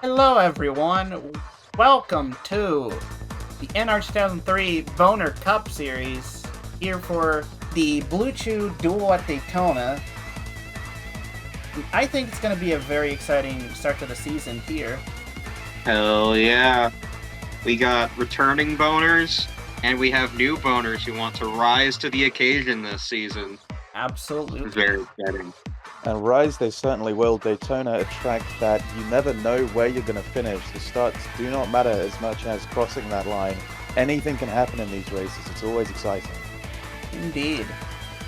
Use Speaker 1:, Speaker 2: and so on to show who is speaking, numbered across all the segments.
Speaker 1: Hello, everyone. Welcome to the NR2003 Boner Cup Series. Here for the Blue Chew Duel at Daytona. I think it's going to be a very exciting start to the season here.
Speaker 2: Hell yeah. We got returning boners, and we have new boners who want to rise to the occasion this season.
Speaker 1: Absolutely.
Speaker 2: Very exciting.
Speaker 3: And Rise, they certainly will. Daytona a track that you never know where you're going to finish. The starts do not matter as much as crossing that line. Anything can happen in these races. It's always exciting.
Speaker 1: Indeed.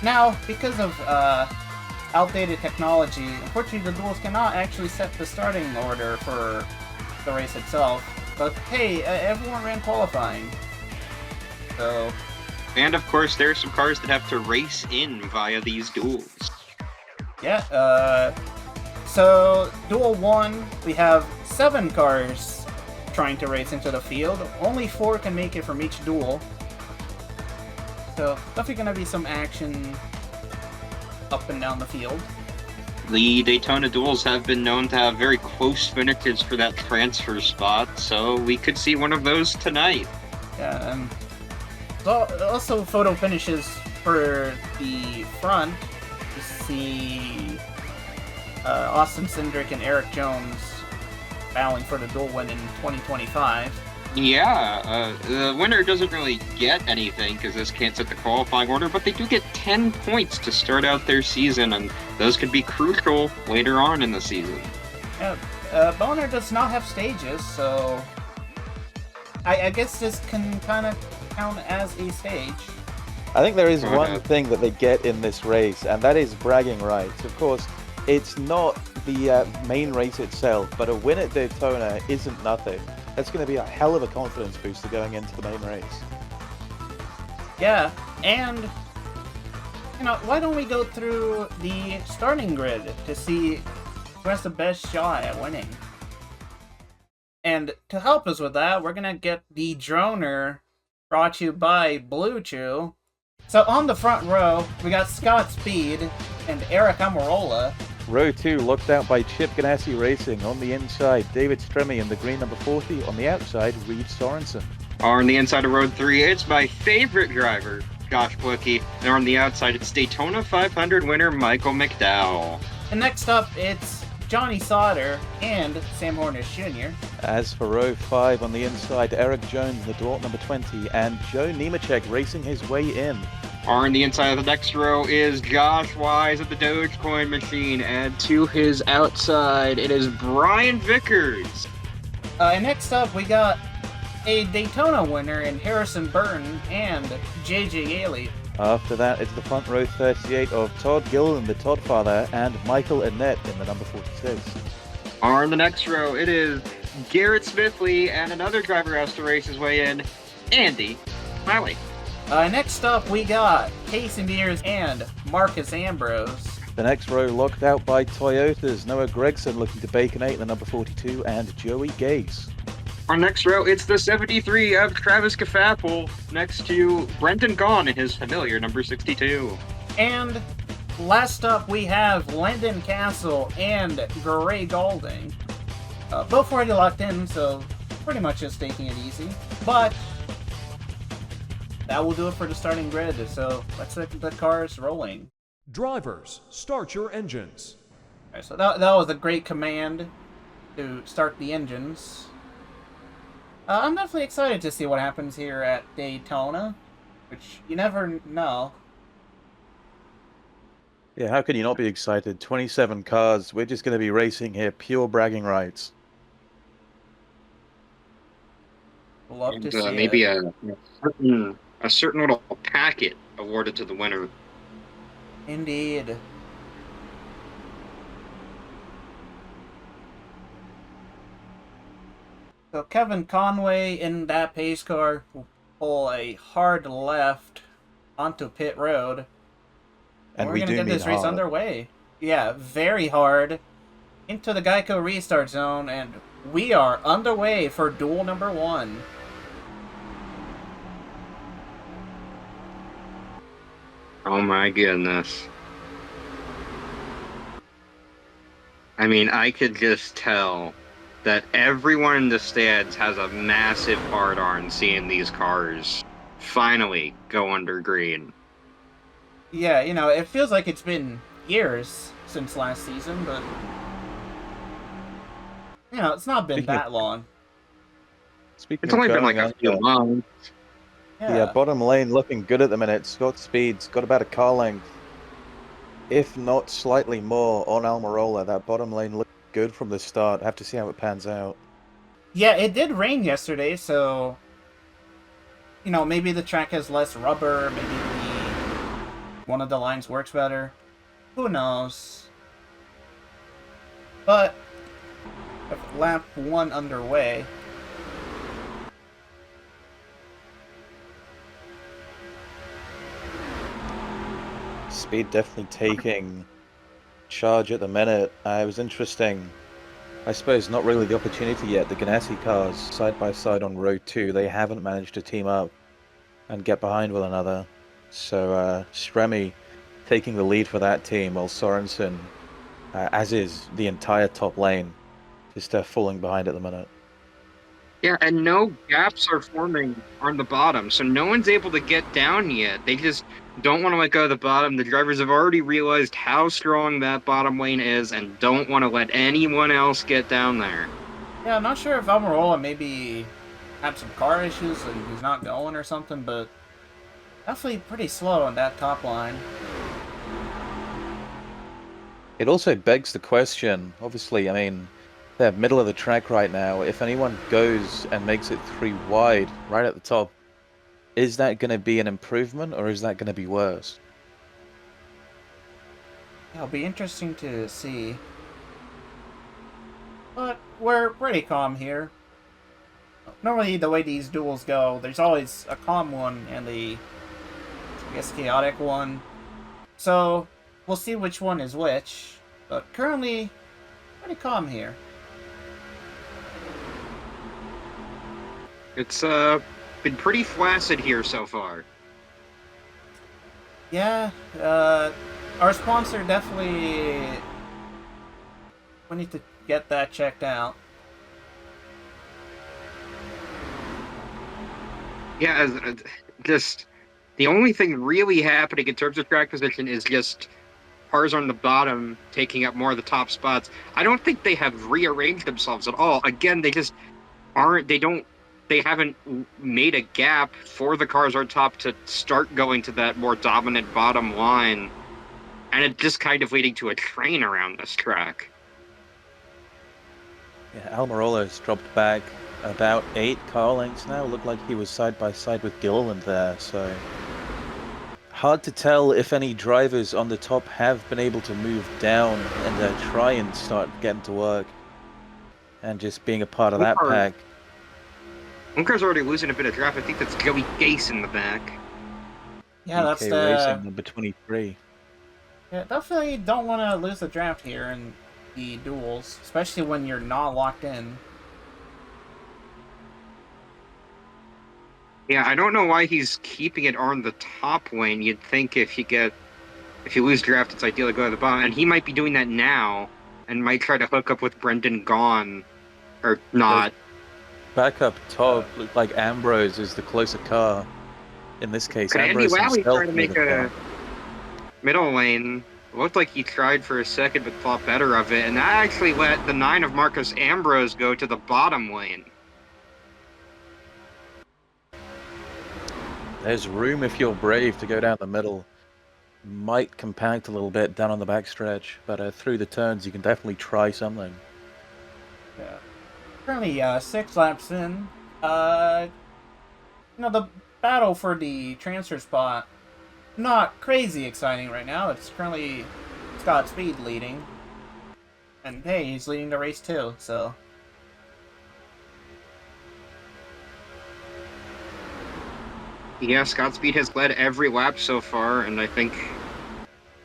Speaker 1: Now, because of outdated technology, unfortunately the duels cannot actually set the starting order for the race itself. But hey, everyone ran qualifying. So...
Speaker 2: And of course, there are some cars that have to race in via these duels.
Speaker 1: Yeah, so Duel 1, we have 7 cars trying to race into the field. Only 4 can make it from each duel. So, definitely gonna be some action up and down the field.
Speaker 2: The Daytona duels have been known to have very close finishes for that transfer spot, so we could see one of those tonight.
Speaker 1: Yeah, and also photo finishes for the front. You see Austin Cindric and Eric Jones battling for the dual win in 2025.
Speaker 2: Yeah, the winner doesn't really get anything because this can't set the qualifying order, but they do get 10 points to start out their season, and those could be crucial later on in the season.
Speaker 1: Yeah, Boner does not have stages, so I guess this can kind of count as a stage.
Speaker 3: I think there is one thing that they get in this race, and that is bragging rights. Of course, it's not the main race itself, but a win at Daytona isn't nothing. That's going to be a hell of a confidence booster going into the main race.
Speaker 1: Yeah, and, why don't we go through the starting grid to see who has the best shot at winning? And to help us with that, we're going to get the Droner brought to you by Blue Chew. So on the front row, we got Scott Speed and Eric Amarola.
Speaker 3: Row 2 looked out by Chip Ganassi Racing. On the inside, David Stremme in the green number 40. On the outside, Reed Sorensen.
Speaker 2: On the inside of Road 3, it's my favorite driver, Josh Blicky. And on the outside, it's Daytona 500 winner Michael McDowell.
Speaker 1: And next up, it's Johnny Sauter and Sam Hornish Jr.
Speaker 3: As for row 5 on the inside, Eric Jones in the Dort number 20 and Joe Nemechek racing his way in.
Speaker 2: On the inside of the next row is Josh Wise at the Dogecoin machine, and to his outside it is Brian Vickers.
Speaker 1: And next up we got a Daytona winner in Harrison Burton and JJ Yaley.
Speaker 3: After that, it's the front row 38 of Todd Gill in the Todd Father and Michael Annette in the number 46.
Speaker 2: On the next row, it is Garrett Smithley, and another driver has to race his way in, Andy Lally.
Speaker 1: Next up, we got Casey Mears and Marcus Ambrose.
Speaker 3: The next row locked out by Toyotas, Noah Gregson looking to bake an 8 in the number 42, and Joey Gase.
Speaker 2: Our next row, it's the 73 of Travis Kefapel, next to Brendan Gaughan in his familiar number 62.
Speaker 1: And last up, we have Landon Castle and Gray Golding. Both already locked in, so pretty much just taking it easy. But that will do it for the starting grid, so let's get the cars rolling.
Speaker 4: Drivers, start your engines.
Speaker 1: Alright, so that was a great command to start the engines. I'm definitely excited to see what happens here at Daytona, which you never know.
Speaker 3: Yeah, how can you not be excited? 27 cars, we're just going to be racing here, pure bragging rights.
Speaker 1: We'll love to see
Speaker 2: maybe
Speaker 1: it.
Speaker 2: a certain little packet awarded to the winner.
Speaker 1: Indeed. So Kevin Conway in that pace car will pull a hard left onto pit road. And we're going to get this race underway. Yeah, very hard. Into the Geico restart zone, and we are underway for duel number 1.
Speaker 2: Oh my goodness. I mean, I could just tell that everyone in the stands has a massive hard-on seeing these cars finally go under green.
Speaker 1: Yeah, you know, it feels like it's been years since last season, but you know, it's not been
Speaker 3: Speaking of
Speaker 1: that long.
Speaker 3: speaking
Speaker 2: It's
Speaker 3: of
Speaker 2: only been like
Speaker 3: going
Speaker 2: a few
Speaker 3: under,
Speaker 2: months.
Speaker 1: Yeah.
Speaker 3: bottom lane looking good at the minute. Scott Speed's got about a car length, if not slightly more, on Almirola. That bottom lane looked good from the start. Have to see how it pans out.
Speaker 1: Yeah, it did rain yesterday, so you know, maybe the track has less rubber, maybe one of the lines works better. Who knows? But with lap 1 underway,
Speaker 3: Speed definitely taking charge at the minute. It was interesting. I suppose not really the opportunity yet. The Ganassi cars side by side on row 2, they haven't managed to team up and get behind one another. So Stremi taking the lead for that team, while Sorensen, as is the entire top lane, just falling behind at the minute.
Speaker 2: Yeah, and no gaps are forming on the bottom, so no one's able to get down yet. They just don't want to let go of the bottom. The drivers have already realized how strong that bottom lane is and don't want to let anyone else get down there.
Speaker 1: yeah, I'm not sure if Almirola maybe had some car issues and he's not going or something, but definitely pretty slow on that top line.
Speaker 3: It also begs the question, obviously, I mean, they're middle of the track right now. If anyone goes and makes it 3 wide right at the top, is that going to be an improvement or is that going to be worse?
Speaker 1: It'll be interesting to see. But we're pretty calm here. Normally, the way these duels go, there's always a calm one and the, I guess, chaotic one. So, we'll see which one is which. But currently, pretty calm here.
Speaker 2: It's been pretty flaccid here so far.
Speaker 1: Yeah, our sponsor definitely... We need to get that checked out.
Speaker 2: Yeah, just the only thing really happening in terms of track position is just cars on the bottom taking up more of the top spots. I don't think they have rearranged themselves at all. Again, they just aren't. They haven't made a gap for the cars on top to start going to that more dominant bottom line, and it's just kind of leading to a train around this track.
Speaker 3: Yeah, Almirola's dropped back about 8 car lengths now. Looked like he was side by side with Gilliland there, so hard to tell if any drivers on the top have been able to move down and try and start getting to work and just being a part of that pack.
Speaker 2: One car's already losing a bit of draft. I think that's Joey Gase in the back.
Speaker 1: Yeah, that's
Speaker 3: DK
Speaker 1: the...
Speaker 3: Racing number 23.
Speaker 1: Yeah, definitely don't want to lose the draft here in the duels, especially when you're not locked in.
Speaker 2: Yeah, I don't know why he's keeping it on the top lane. You'd think if you lose draft, it's ideal to go to the bottom, and he might be doing that now, and might try to hook up with Brendan Gaughan, or not.
Speaker 3: Back up top, looked like Ambrose is the closer car. In this case,
Speaker 2: Could Andy
Speaker 3: Ambrose
Speaker 2: Lally
Speaker 3: himself
Speaker 2: try to make a middle lane? It looked like he tried for a second, but thought better of it, and that actually let the 9 of Marcus Ambrose go to the bottom lane.
Speaker 3: There's room if you're brave to go down the middle. Might compact a little bit down on the back stretch, but through the turns you can definitely try something.
Speaker 1: Yeah. Currently, 6 laps in. You know, the battle for the transfer spot, not crazy exciting right now. It's currently Scott Speed leading. And hey, he's leading the race too, so...
Speaker 2: Yeah, Scott Speed has led every lap so far, and I think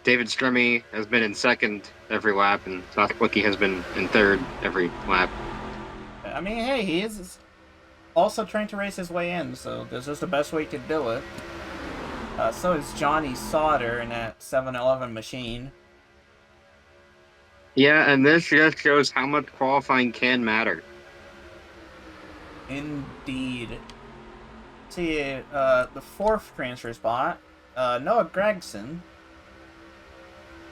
Speaker 2: David Stremme has been in second every lap, and Seth Blicky has been in third every lap.
Speaker 1: I mean, hey, he is also trying to race his way in, so this is the best way to do it. So is Johnny Sauter in that 7-Eleven machine.
Speaker 2: Yeah, and this just shows how much qualifying can matter.
Speaker 1: Indeed. See, the fourth transfer spot, Noah Gregson,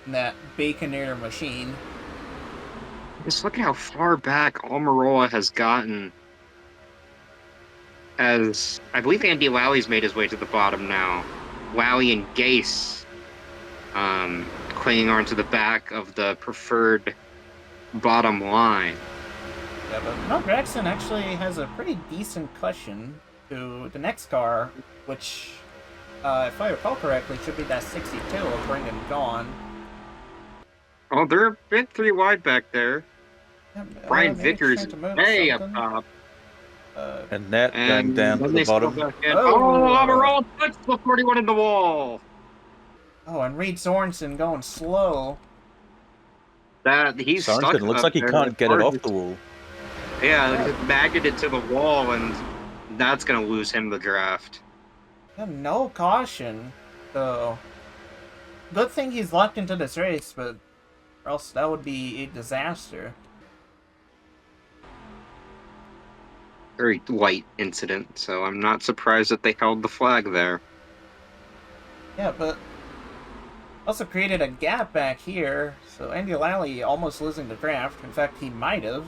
Speaker 1: in that Baconator machine.
Speaker 2: Just look at how far back Almirola has gotten. As I believe Andy Lally made his way to the bottom now. Lally and Gase clinging onto the back of the preferred bottom line.
Speaker 1: Yeah, but Noah Gregson actually has a pretty decent cushion to the next car, which, if I recall correctly, should be that 62 of Brendan Gaughan.
Speaker 2: Oh, they're a bit 3 wide back there.
Speaker 1: Yeah,
Speaker 2: Brian
Speaker 1: maybe
Speaker 2: Vickers
Speaker 1: trying to move
Speaker 2: way up
Speaker 1: something.
Speaker 2: top.
Speaker 3: And net going
Speaker 2: And
Speaker 3: down to
Speaker 2: then
Speaker 3: the
Speaker 2: they still
Speaker 3: bottom.
Speaker 2: back in.
Speaker 1: Oh.
Speaker 2: Oh, Almirola puts the 41 in the wall.
Speaker 1: Oh, and Reed Sorensen going slow.
Speaker 2: He's
Speaker 3: Sorensen
Speaker 2: stuck
Speaker 3: looks
Speaker 2: up
Speaker 3: like he
Speaker 2: there.
Speaker 3: can't get it off the wall.
Speaker 2: Yeah, just magneted to the wall, and that's going to lose him the draft.
Speaker 1: Yeah, no caution, though. Good thing he's locked into this race, but or else that would be a disaster.
Speaker 2: Very light incident, so I'm not surprised that they held the flag there.
Speaker 1: Yeah, but also created a gap back here, so Andy Lally almost losing the draft. In fact, he might have.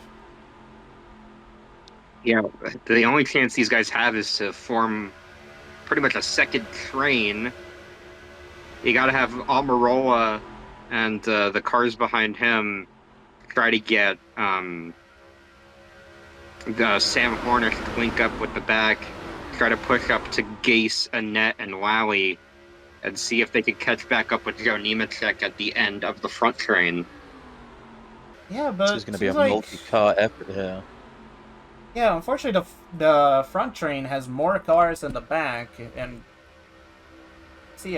Speaker 2: Yeah, the only chance these guys have is to form pretty much a second train. You got to have Almirola and the cars behind him try to get Sam Horner to link up with the back, try to push up to Gase, Annette, and Lally, and see if they can catch back up with Joe Nemechek at the end of the front train.
Speaker 1: Yeah, but
Speaker 3: This is going to be a
Speaker 1: seems like-
Speaker 3: multi-car effort here.
Speaker 1: Yeah, unfortunately, the front train has more cars than the back, and see,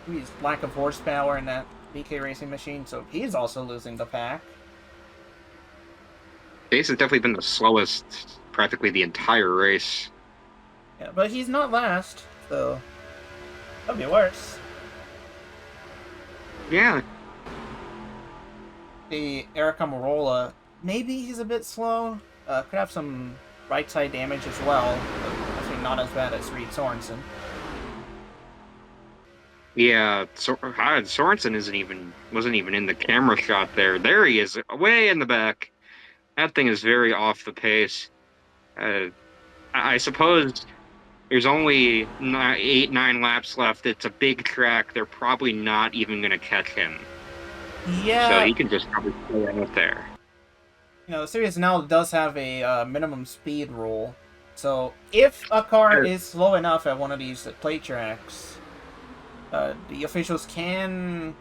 Speaker 1: he's lack of horsepower in that BK racing machine, so he's also losing the pack.
Speaker 2: Gase has definitely been the slowest practically the entire race.
Speaker 1: Yeah, but he's not last, so that'd be worse.
Speaker 2: Yeah,
Speaker 1: The Eric Almirola, maybe he's a bit slow. Could have some right side damage as well, but actually not as bad as Reed Sorensen.
Speaker 2: yeah. Sorensen wasn't even in the camera shot there. There he is, way in the back. That thing is very off the pace. I suppose there's only 8-9 laps left. It's a big track. They're probably not even going to catch him.
Speaker 1: Yeah,
Speaker 2: So he can just probably stay out there.
Speaker 1: you know, the series now does have a minimum speed rule. So if a car is slow enough at one of these plate tracks, the officials can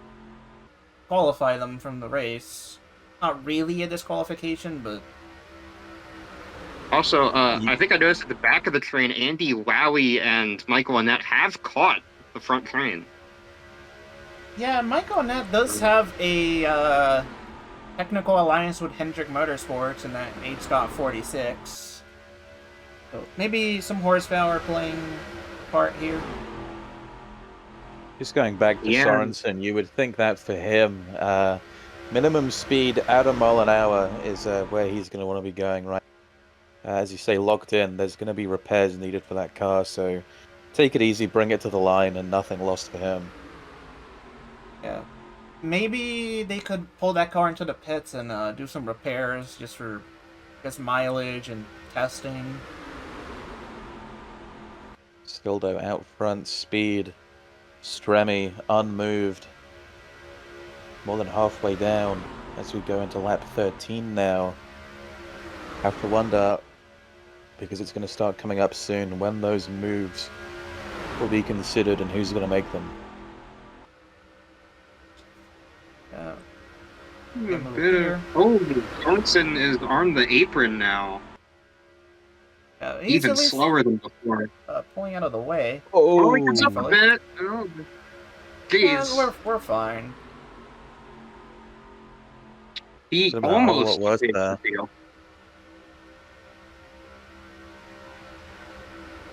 Speaker 1: qualify them from the race. Not really a disqualification, but
Speaker 2: Also, I think I noticed at the back of the train, Andy Lally and Michael Annette have caught the front train.
Speaker 1: yeah, Michael Annette does have a technical alliance with Hendrick Motorsports in that H. Scott 46. So maybe some horsepower playing a part here.
Speaker 3: Just going back to
Speaker 2: Yeah.
Speaker 3: Sorensen, you would think that for him, minimum speed out a mile an hour is where he's going to want to be going, right? As you say, locked in, there's going to be repairs needed for that car, so take it easy, bring it to the line, and nothing lost for him.
Speaker 1: Yeah. Maybe they could pull that car into the pits and do some repairs just for mileage and testing.
Speaker 3: Stildo out front, speed, Stremi unmoved, more than halfway down as we go into lap 13 now. Have to wonder, because it's going to start coming up soon, when those moves will be considered and who's going to make them.
Speaker 1: Yeah.
Speaker 2: Oh, Johnson is on the apron now.
Speaker 1: He's
Speaker 2: Even
Speaker 1: at least,
Speaker 2: slower than before.
Speaker 1: pulling out of the way.
Speaker 2: Oh, he comes up a
Speaker 1: thankfully.
Speaker 2: bit. Oh,
Speaker 1: Yeah,
Speaker 2: jeez.
Speaker 1: we're fine.
Speaker 2: He
Speaker 3: What about what
Speaker 2: almost
Speaker 3: was
Speaker 2: saved
Speaker 3: that?
Speaker 2: the deal.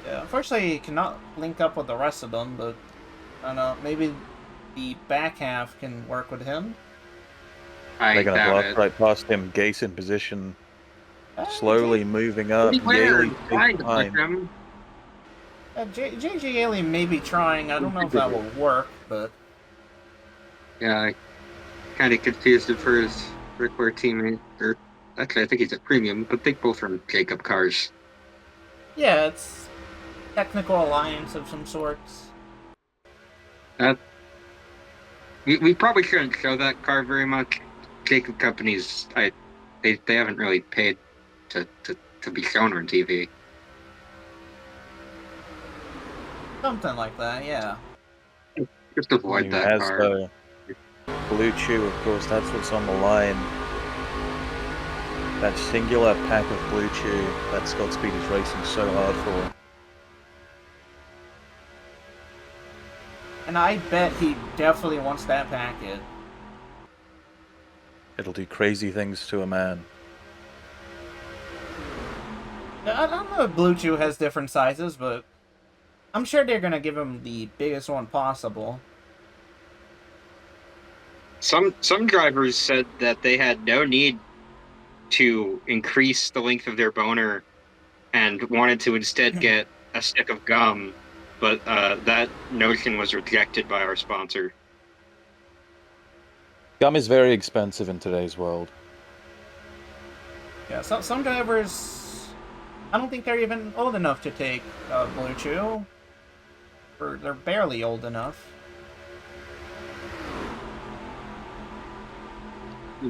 Speaker 1: Yeah, unfortunately, he cannot link up with the rest of them, but I don't know, maybe the back half can work with him.
Speaker 2: I
Speaker 3: They're going to
Speaker 2: doubt
Speaker 3: blast
Speaker 2: it.
Speaker 3: right past him, Gase in position. slowly moving up.
Speaker 2: Pretty weird.
Speaker 3: Yaley
Speaker 2: Trying
Speaker 3: big
Speaker 2: to push
Speaker 3: behind.
Speaker 2: him.
Speaker 1: JJ Alien may be trying. I don't know if that will work, but
Speaker 2: Yeah, I kind of confused him for his regular teammate. Or actually, I think he's a premium, but they both run Jacob cars.
Speaker 1: yeah, it's technical alliance of some sorts.
Speaker 2: We probably shouldn't show that car very much. Jacob companies, they haven't really paid to be shown on TV.
Speaker 1: Something like that, yeah.
Speaker 2: Just avoid
Speaker 3: Who
Speaker 2: that
Speaker 3: has
Speaker 2: car.
Speaker 3: the Blue Chew, of course, that's what's on the line. That singular pack of Blue Chew that Scott Speed is racing so hard for.
Speaker 1: And I bet he definitely wants that packet.
Speaker 3: It'll do crazy things to a man.
Speaker 1: I don't know if Blue Chew has different sizes, but I'm sure they're gonna give him the biggest one possible.
Speaker 2: Some drivers said that they had no need to increase the length of their boner and wanted to instead get a stick of gum, but that notion was rejected by our sponsor.
Speaker 3: Gum is very expensive in today's world.
Speaker 1: Yeah, some drivers, I don't think they're even old enough to take Blue Chew. Or they're barely old enough.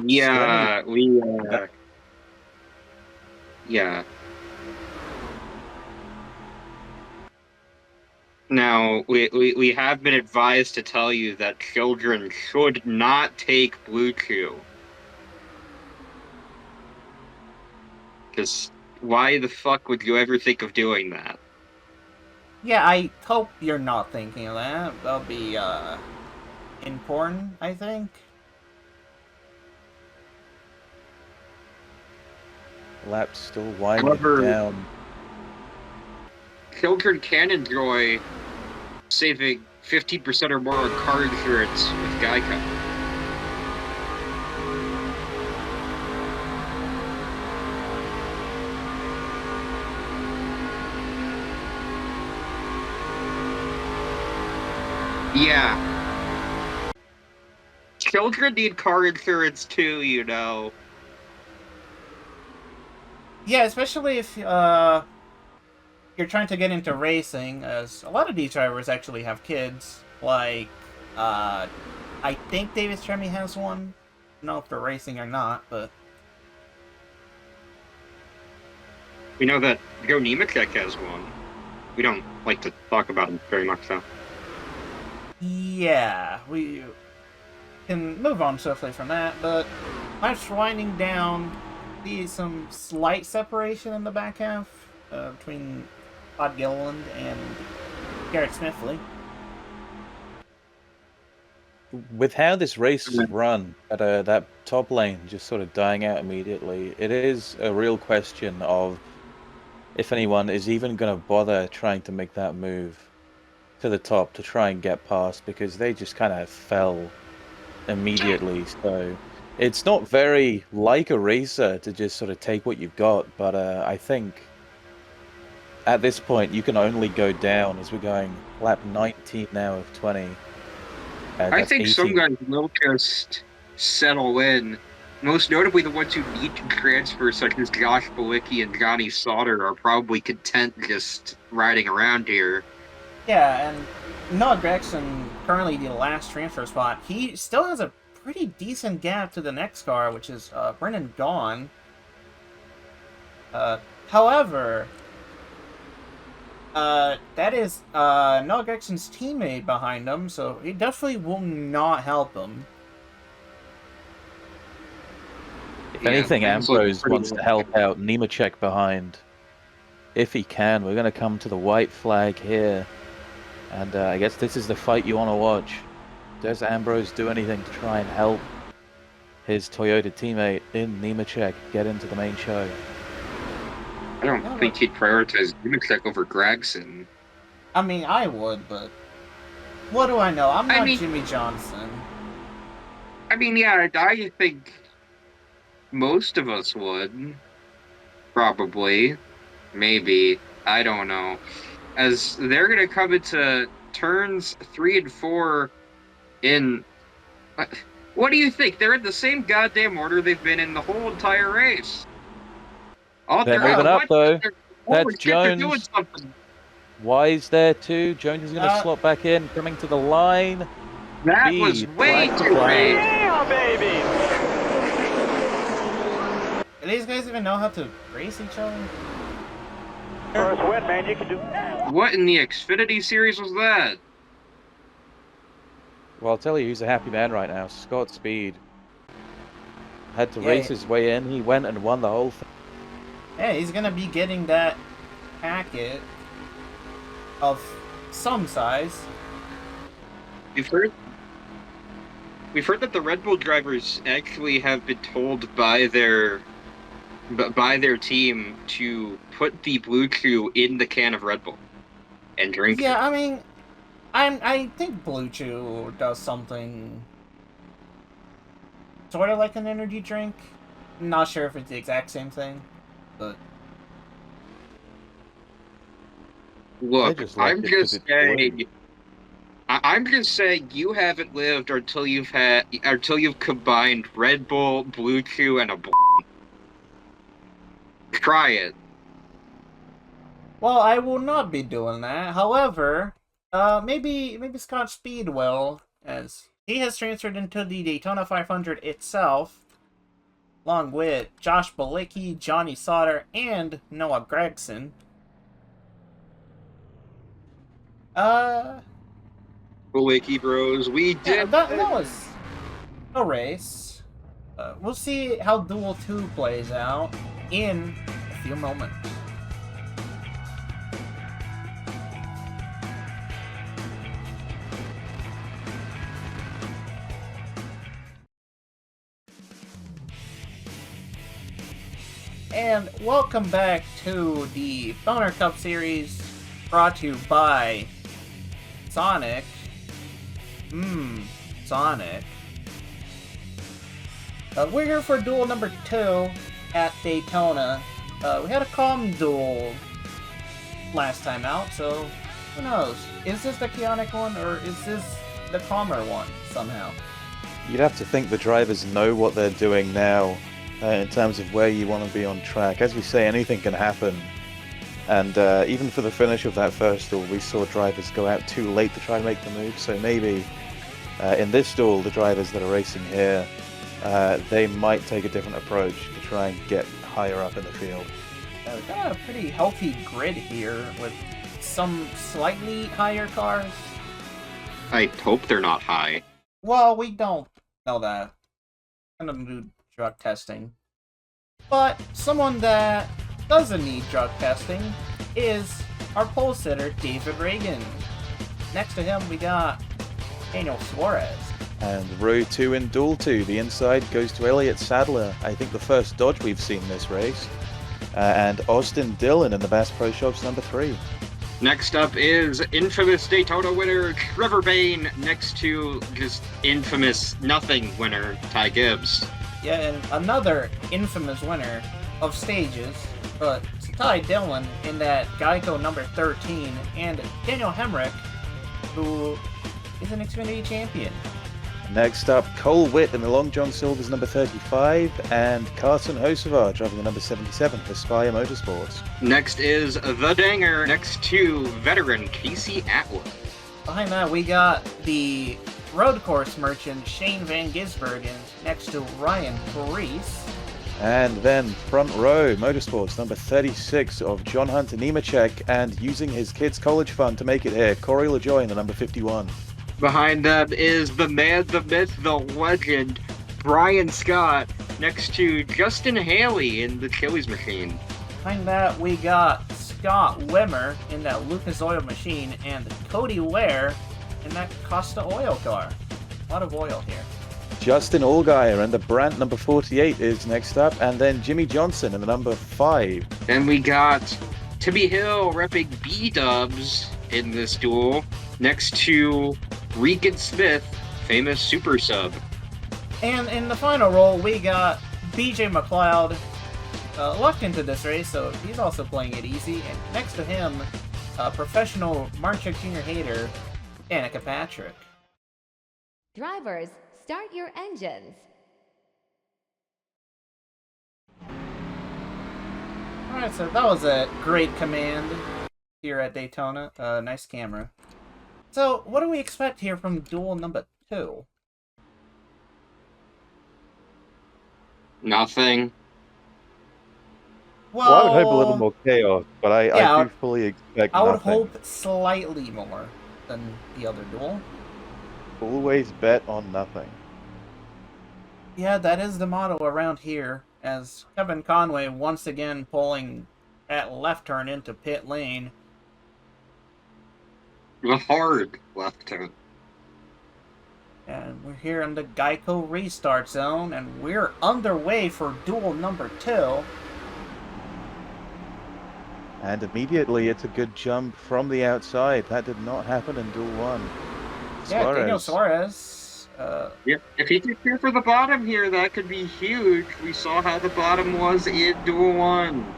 Speaker 2: Yeah, yeah. Now, we have been advised to tell you that children should not take Blue Chew. Because why the fuck would you ever think of doing that?
Speaker 1: Yeah, I hope you're not thinking of that. That'll be, important, I think.
Speaker 3: Lap's still winding
Speaker 2: However,
Speaker 3: down.
Speaker 2: Children can enjoy saving 50% or more on car insurance with Geico. Yeah. Children need car insurance too, you know.
Speaker 1: Yeah, especially if, you're trying to get into racing, as a lot of these drivers actually have kids. Like, I think Davis Tremy has one. I don't know if they're racing or not, but...
Speaker 2: We know that Joe Nemechek has one. We don't like to talk about him very much, though.
Speaker 1: Yeah, we can move on swiftly from that, but much winding down, see some slight separation in the back half between Todd Gilliland and Garrett Smithley.
Speaker 3: With how this race is run, at that top lane just sort of dying out immediately, it is a real question of if anyone is even going to bother trying to make that move to the top to try and get past, because they just kind of fell immediately. So it's not very like a racer to just sort of take what you've got, but I think at this point you can only go down, as we're going lap 19 now of 20.
Speaker 2: I think
Speaker 3: 18.
Speaker 2: some guys will just settle in. Most notably, the ones who need to transfer, such as Josh Balicki and Johnny Sauter, are probably content just riding around here.
Speaker 1: Yeah, and Noah Gregson, currently the last transfer spot, he still has a pretty decent gap to the next car, which is Brendan Gaughan. However, that is Noah Gregson's teammate behind him, so he definitely will not help him.
Speaker 3: If anything, Ambrose wants to help out Nemechek behind. If he can, we're going to come to the white flag here. And I guess this is the fight you want to watch. Does Ambrose do anything to try and help his Toyota teammate in Nemechek get into the main show?
Speaker 2: I don't think he'd prioritize Nemechek over Gregson.
Speaker 1: I mean, I would, but what do I know? I'm not Jimmy Johnson.
Speaker 2: I mean, yeah, I think most of us would. Probably. Maybe. I don't know. As they're going to come into turns 3 and 4 in... What do you think? They're in the same goddamn order they've been in the whole entire race. Oh,
Speaker 3: They're moving up, though. That's
Speaker 2: They're doing
Speaker 3: Jones.
Speaker 2: something.
Speaker 3: Wise there, too. Jones is going to slot back in, coming to the line.
Speaker 2: That was way too late.
Speaker 5: Yeah, baby!
Speaker 1: Do these guys even know how to race each other?
Speaker 5: First win, man, you can do.
Speaker 2: What in the Xfinity series was that?
Speaker 3: Well, I'll tell you who's a happy man right now. Scott Speed. Had to race his way in. He went and won the whole thing.
Speaker 1: Yeah, he's gonna be getting that packet of some size.
Speaker 2: We've heard that the Red Bull drivers actually have been told by their team to put the Blue Chew in the can of Red Bull and drink it.
Speaker 1: Yeah, I mean, I think Blue Chew does something sort of like an energy drink. I'm not sure if it's the exact same thing, but
Speaker 2: Look,
Speaker 3: I'm just
Speaker 2: saying you haven't lived until you've combined Red Bull, Blue Chew, and a Try it.
Speaker 1: well, I will not be doing that. However, maybe Scott Speed will, as he has transferred into the Daytona 500 itself, along with Josh Balicki, Johnny Sauter, and Noah Gregson.
Speaker 2: Balicki Bros, we did.
Speaker 1: Yeah, that was a race. We'll see how Duel 2 plays out in a few moments. And welcome back to the Boner Cup Series, brought to you by Sonic. Sonic. We're here for duel number 2 at Daytona. We had a calm duel last time out, so who knows? Is this the chaotic one, or is this the calmer one, somehow?
Speaker 3: You'd have to think the drivers know what they're doing now in terms of where you want to be on track. As we say, anything can happen. And even for the finish of that first duel, we saw drivers go out too late to try and make the move. So maybe in this duel, the drivers that are racing here, they might take a different approach to try and get higher up in the field.
Speaker 1: We've got a pretty healthy grid here with some slightly higher cars.
Speaker 2: I hope they're not high.
Speaker 1: Well, we don't know that. I'm gonna do drug testing. But someone that doesn't need drug testing is our pole sitter, David Reagan. Next to him, we got Daniel Suarez.
Speaker 3: And row 2 in duel 2, the inside goes to Elliott Sadler. I think the first Dodge we've seen this race. And Austin Dillon in the Bass Pro Shops number 3.
Speaker 2: Next up is infamous Daytona winner Trevor Bayne, next to just infamous nothing winner Ty Gibbs.
Speaker 1: Yeah, and another infamous winner of stages, but Ty Dillon in that Geico number 13, and Daniel Hemrick, who is an Xfinity champion.
Speaker 3: Next up, Cole Witt in the Long John Silver's number 35, and Carson Hocevar driving the number 77 for Spire Motorsports.
Speaker 2: Next is The Danger, next to veteran Casey Atwood.
Speaker 1: Behind that, we got the road course merchant Shane Van Gisbergen next to Ryan Parise.
Speaker 3: And then front row, Motorsports number 36 of John Hunter Nemechek, and using his kids' college fund to make it here, Corey LaJoy in the number 51.
Speaker 2: Behind them is the man, the myth, the legend, Brian Scott, next to Justin Haley in the Chili's machine.
Speaker 1: Behind that, we got Scott Wimmer in that Lucas Oil machine, and Cody Ware in that Costa Oil car. A lot of oil here.
Speaker 3: Justin Allgaier and the Brandt number 48 is next up, and then Jimmy Johnson in the number 5.
Speaker 2: Then we got Timmy Hill repping B-dubs in this duel, next to Regan Smith, famous super sub.
Speaker 1: And in the final roll, we got BJ McLeod luck into this race, so he's also playing it easy. And next to him, professional Marchuk Junior hater, Danica Patrick.
Speaker 6: Drivers, start your engines.
Speaker 1: Alright, so that was a great command here at Daytona. Nice camera. So, what do we expect here from duel number 2?
Speaker 2: Nothing.
Speaker 3: Well, I would hope a little more chaos, but I do fully expect
Speaker 1: I would
Speaker 3: nothing.
Speaker 1: hope slightly more than the other duel.
Speaker 3: Always bet on nothing.
Speaker 1: Yeah, that is the motto around here, as Kevin Conway once again pulling at left turn into pit lane.
Speaker 2: A hard left turn.
Speaker 1: And we're here in the Geico restart zone, and we're underway for duel number 2.
Speaker 3: And immediately it's a good jump from the outside. That did not happen in duel 1.
Speaker 1: Yeah, Daniel Suarez.
Speaker 2: Yeah, if he could clear for the bottom here, that could be huge. We saw how the bottom was in duel 1.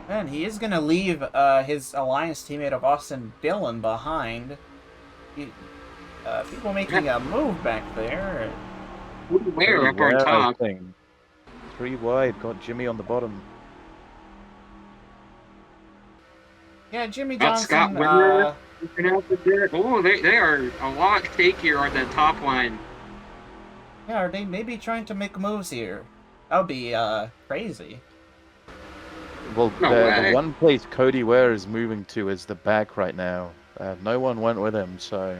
Speaker 1: Man, he is going to leave his alliance teammate of Austin Dillon behind. People making a move back there.
Speaker 2: Where up on top?
Speaker 3: 3 wide, got Jimmy on the bottom.
Speaker 1: Yeah, Jimmy
Speaker 2: That's
Speaker 1: Johnson.
Speaker 2: Scott Wimmer. Oh, they are a lot takier on that top line.
Speaker 1: Yeah, are they maybe trying to make moves here? That would be crazy.
Speaker 3: Well,
Speaker 2: No
Speaker 3: the
Speaker 2: way.
Speaker 3: one place Cody Ware is moving to is the back right now. No one went with him, so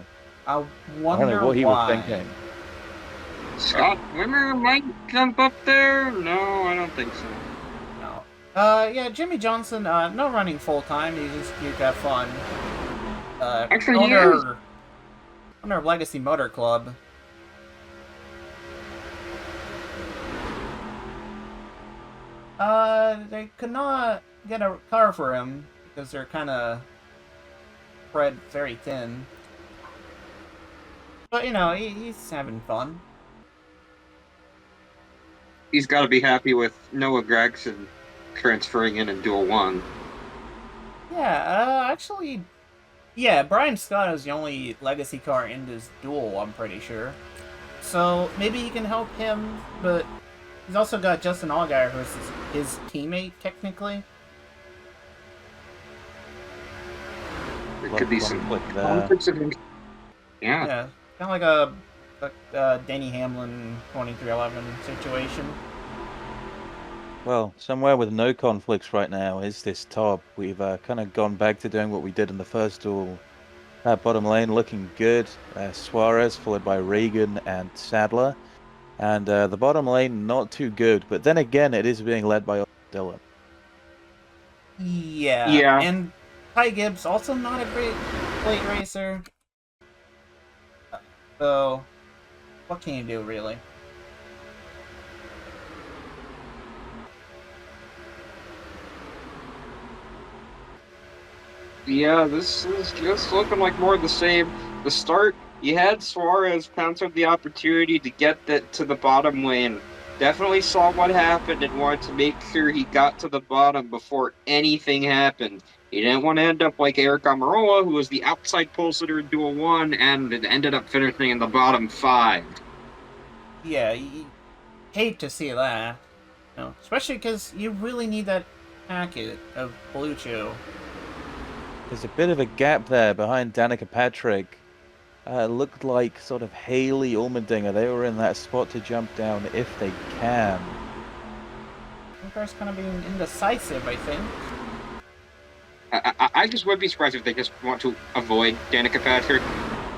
Speaker 1: I
Speaker 3: I
Speaker 1: wonder
Speaker 3: don't know what he
Speaker 1: why.
Speaker 3: was thinking.
Speaker 2: Scott Wimmer might jump up there? No, I don't think so.
Speaker 1: No. Yeah, Jimmy Johnson, no running full time. He's just here to have fun.
Speaker 2: Actually, he is.
Speaker 1: Owner of Legacy Motor Club. They could not get a car for him because they're kind of spread very thin. But, you know, he's having fun.
Speaker 2: He's got to be happy with Noah Gregson transferring in duel 1.
Speaker 1: Yeah, actually, yeah, Brian Scott is the only legacy car in this duel, I'm pretty sure. So, maybe he can help him, but he's also got Justin Allgaier, who's his teammate, technically.
Speaker 2: There could be some
Speaker 3: conflict there.
Speaker 2: conflicts of interest. Yeah.
Speaker 1: Yeah, kind of like a Denny Hamlin 2311 situation.
Speaker 3: Well, somewhere with no conflicts right now is this top. We've kind of gone back to doing what we did in the first duel. That bottom lane looking good. Suarez followed by Reagan and Sadler. And the bottom lane not too good. But then again, it is being led by Dillon.
Speaker 1: Yeah. And Ty Gibbs, also not a great plate racer. So, what can you do, really?
Speaker 2: Yeah, this is just looking like more of the same. The start, you had Suarez countered the opportunity to get that to the bottom lane. Definitely saw what happened and wanted to make sure he got to the bottom before anything happened. He didn't want to end up like Eric Amarola, who was the outside pole sitter in duel 1 and it ended up finishing in the bottom 5.
Speaker 1: Yeah, you hate to see that. You know, especially because you really need that packet of Blue Chew.
Speaker 3: There's a bit of a gap there behind Danica Patrick. Looked like sort of Haley Ulmendinger. They were in that spot to jump down if they can.
Speaker 1: Car's kind of being indecisive, I think.
Speaker 2: I just would be surprised if they just want to avoid Danica Patrick.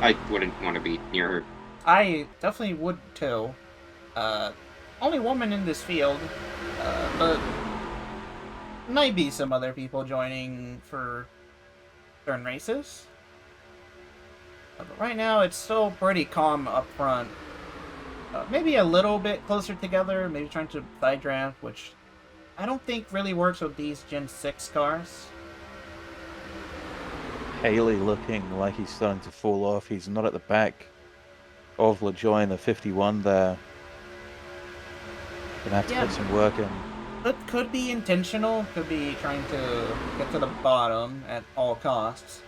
Speaker 2: I wouldn't want to be near her.
Speaker 1: I definitely would too. Only woman in this field, but might be some other people joining for certain races. But right now, it's still pretty calm up front. Maybe a little bit closer together, maybe trying to side draft, which I don't think really works with these Gen 6 cars.
Speaker 3: Haley looking like he's starting to fall off. He's not at the back of LaJoy in the 51 there. Gonna have to put some work in.
Speaker 1: could be intentional, could be trying to get to the bottom at all costs.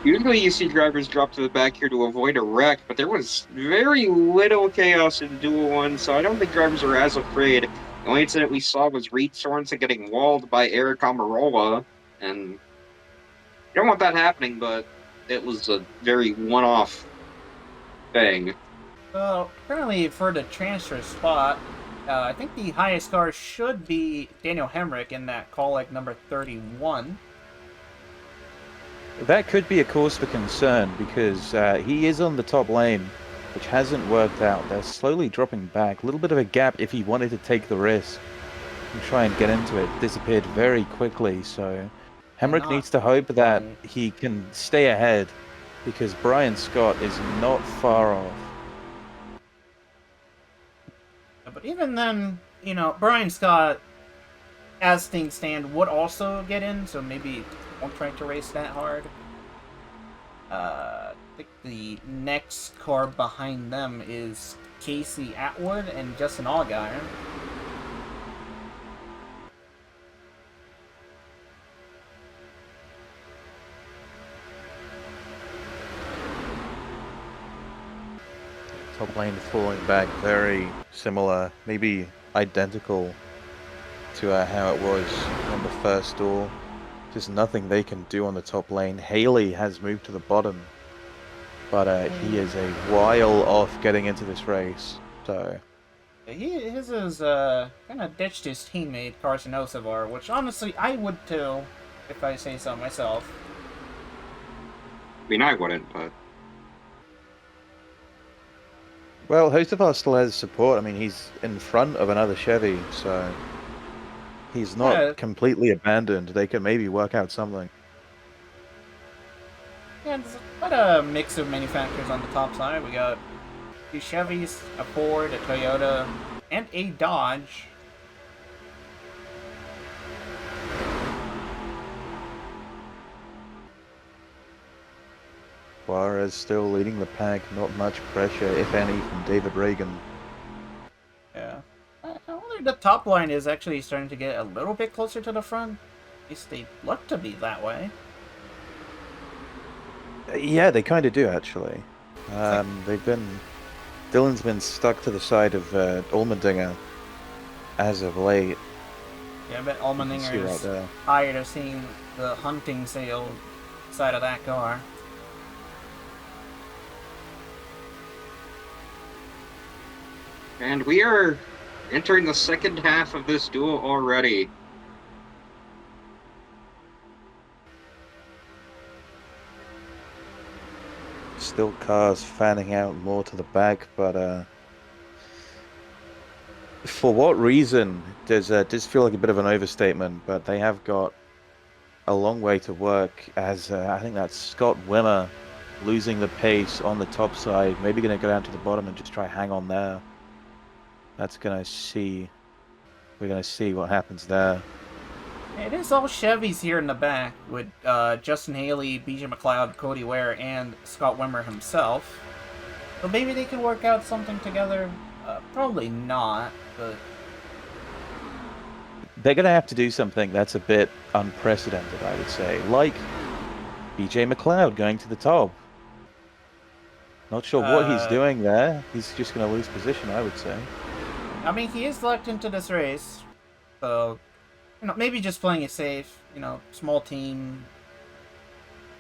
Speaker 2: Usually you see drivers drop to the back here to avoid a wreck, but there was very little chaos in Duel 1, so I don't think drivers are as afraid. The only incident we saw was Reed Sorensen getting walled by Eric Amarola, and you don't want that happening, but it was a very one-off thing.
Speaker 1: Well, currently for the transfer spot, I think the highest car should be Daniel Hemrick in that call leg number 31.
Speaker 3: That could be a cause for concern because he is on the top lane, which hasn't worked out. They're slowly dropping back. A little bit of a gap if he wanted to take the risk and try and get into it. Disappeared very quickly, so Hemrick needs to hope that he can stay ahead because Brian Scott is not far off.
Speaker 1: But even then, you know, Brian Scott, as things stand, would also get in, so maybe won't try to race that hard. I think the next car behind them is Casey Atwood and Justin Allgaier.
Speaker 3: Top lane falling back, very similar, maybe identical to how it was on the first duel. Just nothing they can do on the top lane. Haley has moved to the bottom, but he is a while off getting into this race. So
Speaker 1: His is kind of ditched his teammate Carson Osavar, which honestly I would too, if I say so myself.
Speaker 2: I mean, I wouldn't, but...
Speaker 3: well, Hocevar still has support. I mean, he's in front of another Chevy, so he's not completely abandoned. They can maybe work out something.
Speaker 1: Yeah, there's quite a mix of manufacturers on the top side. We got two Chevys, a Ford, a Toyota, and a Dodge.
Speaker 3: Juarez still leading the pack. Not much pressure, if any, from David Reagan.
Speaker 1: Yeah. I wonder the top line is actually starting to get a little bit closer to the front. At least they look to be that way.
Speaker 3: Yeah, they kind of do, actually. Dylan's been stuck to the side of Allmendinger as of late.
Speaker 1: Yeah, I bet Allmendinger is tired of seeing the hunting sale side of that car.
Speaker 2: And we are entering the second half of this duel already.
Speaker 3: Still cars fanning out more to the back, but for what reason does feel like a bit of an overstatement, but they have got a long way to work as I think that's Scott Wimmer losing the pace on the top side, maybe going to go down to the bottom and just try hang on there. We're going to see what happens there.
Speaker 1: It is all Chevys here in the back with Justin Haley, BJ McLeod, Cody Ware, and Scott Wimmer himself. So maybe they can work out something together. Probably not, but...
Speaker 3: they're going to have to do something that's a bit unprecedented, I would say. Like BJ McLeod going to the top. Not sure what he's doing there. He's just going to lose position, I would say.
Speaker 1: I mean, he is locked into this race, so, you know, maybe just playing it safe, you know, small team.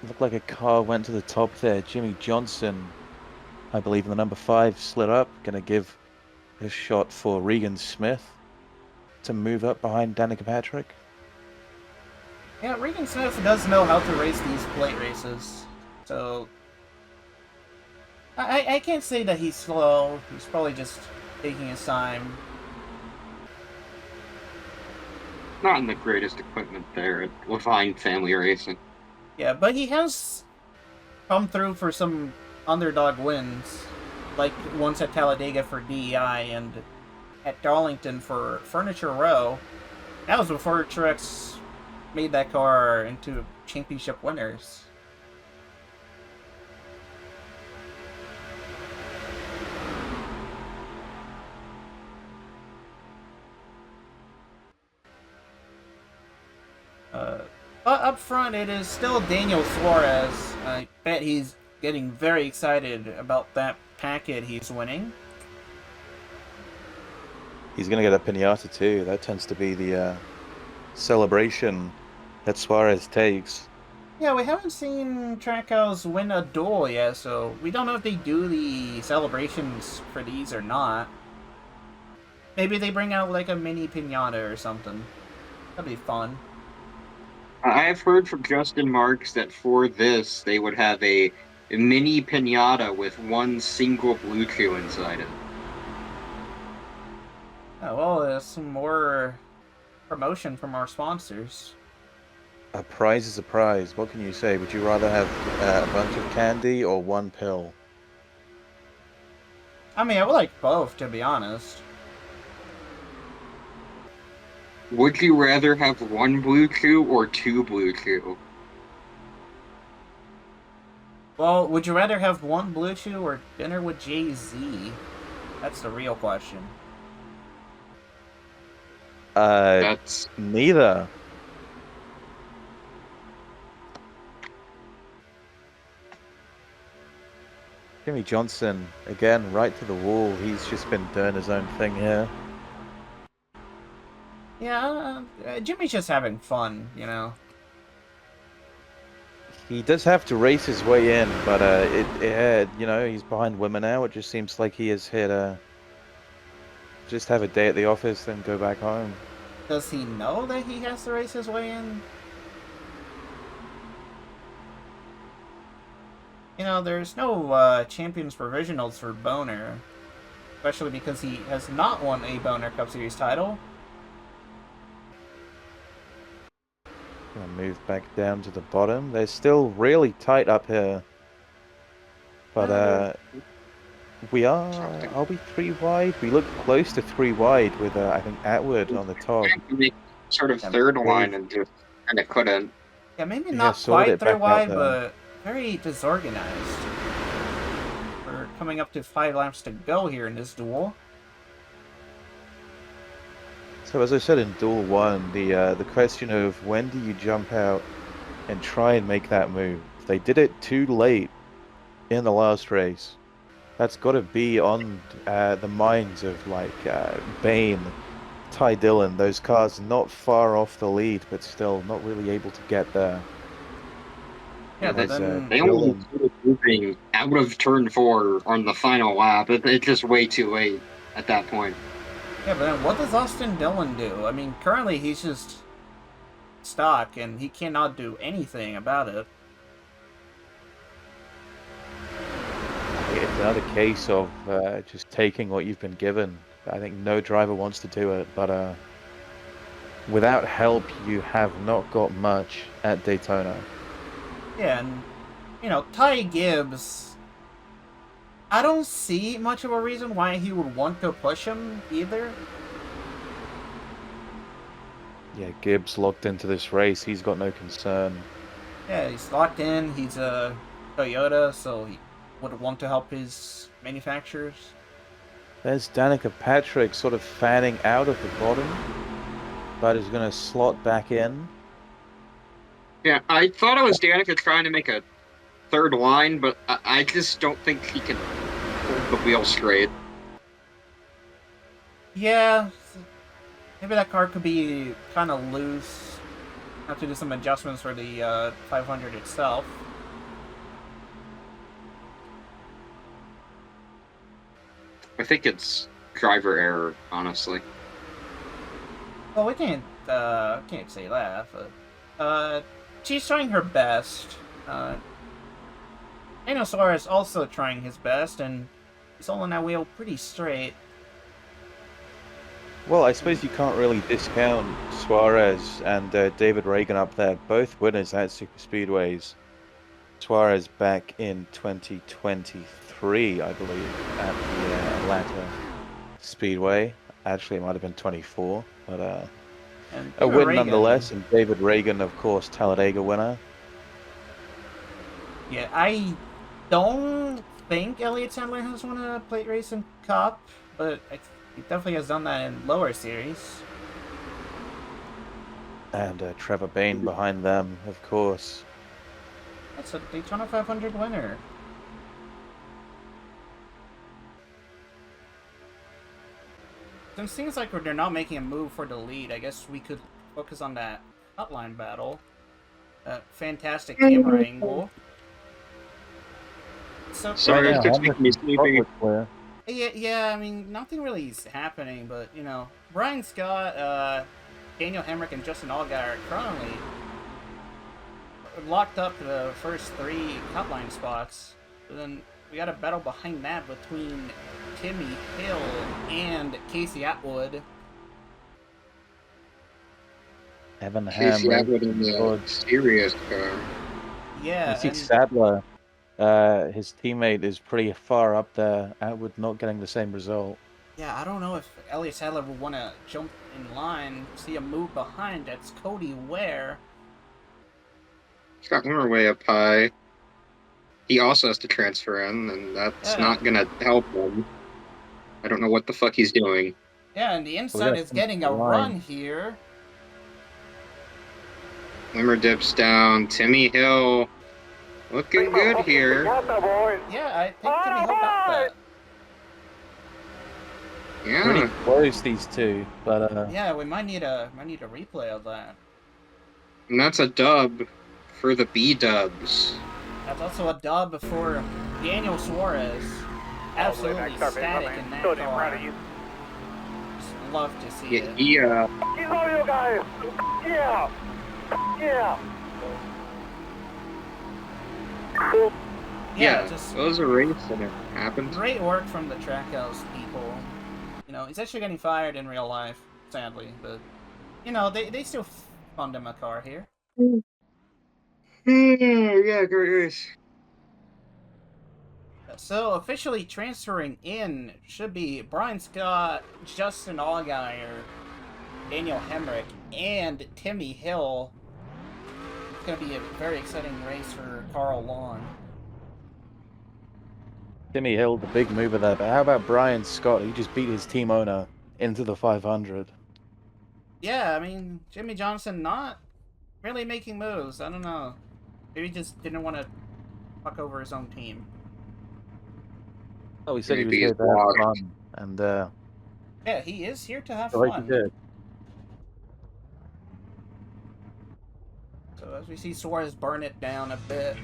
Speaker 3: Looked like a car went to the top there. Jimmy Johnson, I believe, in the number 5, slid up. Going to give a shot for Regan Smith to move up behind Danica Patrick.
Speaker 1: Yeah, Regan Smith does know how to race these plate races, so... I can't say that he's slow. He's probably just taking his time.
Speaker 2: Not in the greatest equipment there at Levine Family Racing.
Speaker 1: Yeah, but he has come through for some underdog wins, like once at Talladega for DEI and at Darlington for Furniture Row. That was before Truex made that car into championship winners. front, it is still Daniel Suarez. I bet he's getting very excited about that packet he's winning.
Speaker 3: He's going to get a pinata too. That tends to be the celebration that Suarez takes.
Speaker 1: Yeah, we haven't seen Trackhouse win a duel yet, so we don't know if they do the celebrations for these or not. Maybe they bring out like a mini pinata or something. That'd be fun.
Speaker 2: I've heard from Justin Marks that for this, they would have a mini pinata with one single blue chew inside it.
Speaker 1: Oh, well, there's some more promotion from our sponsors.
Speaker 3: A prize is a prize. What can you say? Would you rather have a bunch of candy or one pill?
Speaker 1: I mean, I would like both, to be honest.
Speaker 2: Would you rather have one blue chew or two blue chew?
Speaker 1: Well, would you rather have one Blue Chew or dinner with Jay-Z? That's the real question.
Speaker 2: That's
Speaker 3: Neither. Jimmy Johnson, again, right to the wall. He's just been doing his own thing here.
Speaker 1: Yeah, Jimmy's just having fun, you know.
Speaker 3: He does have to race his way in, but you know, he's behind women now. It just seems like he is here to just have a day at the office, then go back home.
Speaker 1: Does he know that he has to race his way in? You know, there's no Champions Provisionals for Boner. Especially because he has not won a Boner Cup Series title.
Speaker 3: Gonna move back down to the bottom. They're still really tight up here. But are we 3 wide? We look close to 3 wide with I think Atwood on the top.
Speaker 2: sort of third line and just kind of couldn't.
Speaker 1: Yeah, maybe
Speaker 3: Yeah,
Speaker 1: not
Speaker 3: sorted
Speaker 1: quite
Speaker 3: it
Speaker 1: third
Speaker 3: back out
Speaker 1: wide,
Speaker 3: there.
Speaker 1: but very disorganized. We're coming up to 5 laps to go here in this duel.
Speaker 3: So as I said in Duel 1, the question of when do you jump out and try and make that move? They did it too late in the last race. That's got to be on the minds of like Bane, Ty Dillon. Those cars not far off the lead, but still not really able to get there.
Speaker 1: Yeah, but
Speaker 3: There's,
Speaker 1: then...
Speaker 2: They only started moving out of turn 4 on the final lap. It's just way too late at that point.
Speaker 1: Yeah, but then what does Austin Dillon do? I mean, currently he's just stock, and he cannot do anything about it.
Speaker 3: It's another case of just taking what you've been given. I think no driver wants to do it, but without help, you have not got much at Daytona.
Speaker 1: Yeah, and, you know, Ty Gibbs, I don't see much of a reason why he would want to push him either.
Speaker 3: Yeah, Gibbs locked into this race. He's got no concern.
Speaker 1: Yeah, he's locked in, he's a Toyota, so he would want to help his manufacturers.
Speaker 3: There's Danica Patrick sort of fanning out of the bottom, but is going to slot back in.
Speaker 2: Yeah, I thought it was Danica trying to make a third line, but I just don't think he can hold the wheel straight.
Speaker 1: Yeah, maybe that car could be kind of loose. Have to do some adjustments for the 500 itself.
Speaker 2: I think it's driver error, honestly.
Speaker 1: Well, we can't say that, but she's trying her best. Daniel Suarez also trying his best, and he's holding that wheel pretty straight.
Speaker 3: Well, I suppose you can't really discount Suarez and David Reagan up there, both winners at Super Speedways. Suarez back in 2023, I believe, at the Atlanta Speedway. Actually, it might have been 24, but
Speaker 1: And
Speaker 3: a
Speaker 1: David
Speaker 3: win
Speaker 1: Reagan-
Speaker 3: nonetheless. And David Reagan, of course, Talladega winner.
Speaker 1: Yeah, I don't think Elliott Sandler has won a plate racing cup, but he definitely has done that in lower series.
Speaker 3: And Trevor Bain behind them, of course.
Speaker 1: That's a Daytona 500 winner. Since it seems like they're not making a move for the lead, I guess we could focus on that hotline battle. Fantastic camera angle. So
Speaker 2: Sorry,
Speaker 3: Yeah,
Speaker 2: it's making me sleepy.
Speaker 1: yeah, I mean, nothing really is happening, but, you know, Brian Scott, Daniel Hemrick, and Justin Allgaier are currently locked up the first 3 hotline spots. But then we got a battle behind that between Timmy Hill and Casey Atwood.
Speaker 3: Evan
Speaker 2: Casey
Speaker 3: Hamlin.
Speaker 2: Atwood in the serious car.
Speaker 1: Yeah,
Speaker 3: You see
Speaker 1: and
Speaker 3: Sadler, his teammate is pretty far up there. Atwood not getting the same result.
Speaker 1: yeah, I don't know if Elliott Sadler would want to jump in line, see a move behind. That's Cody Ware.
Speaker 2: He's got Wimmer way up high. He also has to transfer in, and that's
Speaker 1: Yeah.
Speaker 2: not gonna help him. I don't know what the fuck he's doing.
Speaker 1: Yeah, and the inside is getting a run here.
Speaker 2: Wimmer dips down. Timmy Hill looking good here.
Speaker 1: Yeah, I think Timmy Hill got that.
Speaker 3: Pretty
Speaker 2: Yeah.
Speaker 3: close, these two, but
Speaker 1: Yeah, we might need a replay of that.
Speaker 2: And that's a dub for the B-dubs.
Speaker 1: That's also a dub for Daniel Suarez. Absolutely static in that car. Just love to see
Speaker 2: Yeah,
Speaker 1: it.
Speaker 2: he,
Speaker 5: He's all you guys. Yeah. Yeah.
Speaker 1: Yeah, just
Speaker 2: it was a race and it happened.
Speaker 1: great work from the Trackhouse people. You know, he's actually getting fired in real life, sadly, but you know, they still fund him a car here.
Speaker 2: Yeah, great race.
Speaker 1: So officially transferring in should be Brian Scott, Justin Allgaier, Daniel Hemrick, and Timmy Hill. It's going to be a very exciting race for Carl Long.
Speaker 3: Timmy Hill, the big mover there. But how about Brian Scott? He just beat his team owner into the 500.
Speaker 1: Yeah, I mean, Jimmy Johnson not really making moves. I don't know. Maybe he just didn't want to fuck over his own team.
Speaker 3: Oh, he said
Speaker 2: Maybe
Speaker 3: he was
Speaker 2: he's
Speaker 3: here to have
Speaker 2: washed.
Speaker 3: fun, and
Speaker 1: Yeah, he is here to have
Speaker 3: I like he
Speaker 1: fun.
Speaker 3: did.
Speaker 1: So as we see Suarez burn it down a bit.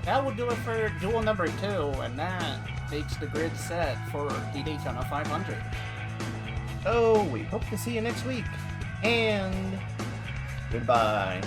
Speaker 1: That will do it for duel number 2, and that makes the grid set for the Daytona 500. So we hope to see you next week, and goodbye.